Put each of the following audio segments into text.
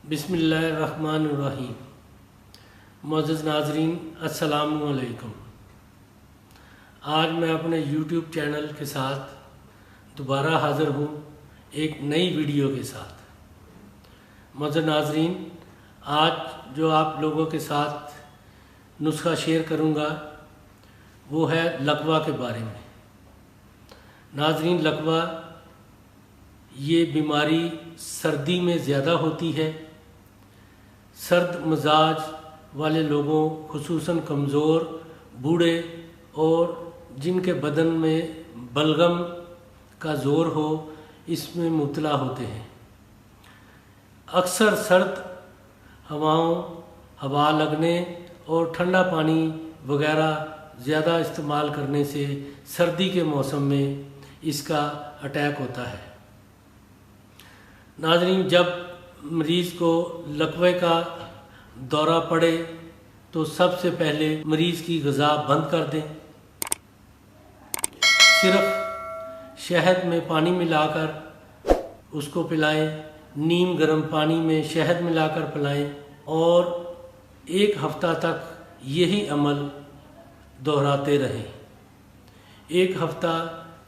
बिस्मिल्लाहिर्रहमानिर्रहीम। मुअज़्ज़ज़ नाज़रीन, अस्सलामु अलैकुम। आज मैं अपने YouTube चैनल के साथ दोबारा हाज़िर हूँ एक नई वीडियो के साथ। मुअज़्ज़ज़ नाज़रीन, आज जो आप लोगों के साथ नुस्खा शेयर करूँगा वो है लकवा के बारे में। नाज़रीन, लकवा ये बीमारी सर्दी में ज़्यादा होती है। सर्द मजाज वाले लोगों, खुसूसन कमज़ोर, बूढ़े और जिनके बदन में बलगम का ज़ोर हो, इसमें मुब्तला होते हैं। अक्सर सर्द हवा लगने और ठंडा पानी वगैरह ज़्यादा इस्तेमाल करने से सर्दी के मौसम में इसका अटैक होता है। नाज़रीन, जब मरीज़ को लकवे का दौरा पड़े तो सबसे पहले मरीज़ की ग़िज़ा बंद कर दें। सिर्फ शहद में पानी मिलाकर उसको पिलाएं, नीम गर्म पानी में शहद मिलाकर पिलाएं और एक हफ़्ता तक यही अमल दोहराते रहें। एक हफ़्ता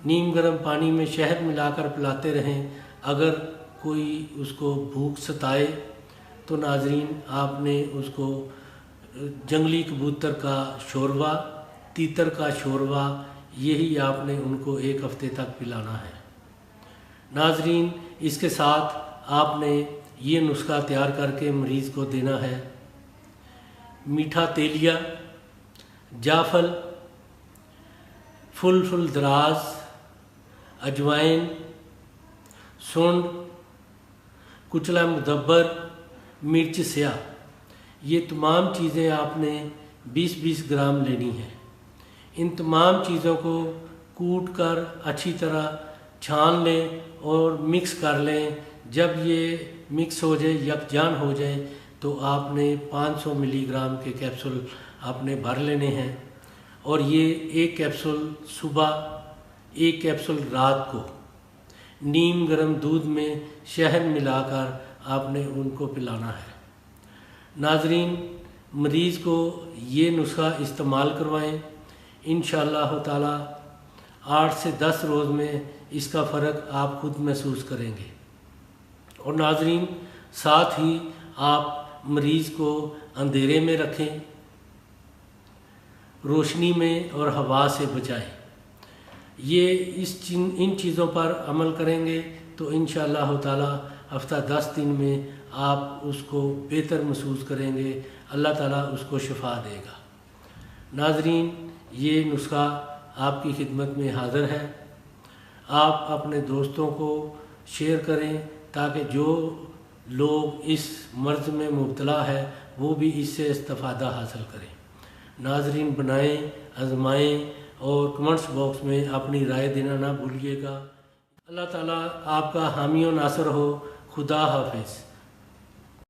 नीम गर्म पानी में शहद मिलाकर पिलाते रहें। अगर कोई उसको भूख सताए तो नाज़रीन, आपने उसको जंगली कबूतर का शोरबा, तीतर का शोरबा, यही आपने उनको एक हफ़्ते तक पिलाना है। नाज़रीन, इसके साथ आपने ये नुस्खा तैयार करके मरीज़ को देना है। मीठा तेलिया, जाफल, फुल दराज, अजवाइन, सूंड, कुचला मुदब्बर, मिर्च स्याह, ये तमाम चीज़ें आपने 20-20 ग्राम लेनी है। इन तमाम चीज़ों को कूट कर अच्छी तरह छान लें और मिक्स कर लें। जब ये मिक्स हो जाए, यकजान हो जाए, तो आपने 500 मिलीग्राम के कैप्सूल आपने भर लेने हैं और ये एक कैप्सूल सुबह, एक कैप्सूल रात को नीम गर्म दूध में शहद मिलाकर आपने उनको पिलाना है। नाज़रीन, मरीज़ को ये नुस्खा इस्तेमाल करवाएं। इंशाअल्लाह ताला 8 से 10 रोज़ में इसका फ़र्क आप खुद महसूस करेंगे। और नाज़रीन, साथ ही आप मरीज़ को अंधेरे में रखें, रोशनी में और हवा से बचाएं। ये इन चीज़ों पर अमल करेंगे तो इंशाअल्लाह ताला हफ्ता 10 दिन में आप उसको बेहतर महसूस करेंगे। अल्लाह ताला उसको शिफा देगा। नाज़रीन, ये नुस्खा आपकी खिदमत में हाज़िर है। आप अपने दोस्तों को शेयर करें ताकि जो लोग इस मर्ज़ में मुब्तला है वो भी इससे इस्तिफ़ादा हासिल करें। नाज़रीन, बनाएं, आज़माएं और कमेंट्स बॉक्स में अपनी राय देना ना भूलिएगा। अल्लाह ताला आपका हामी और नासर हो। खुदा हाफिज़।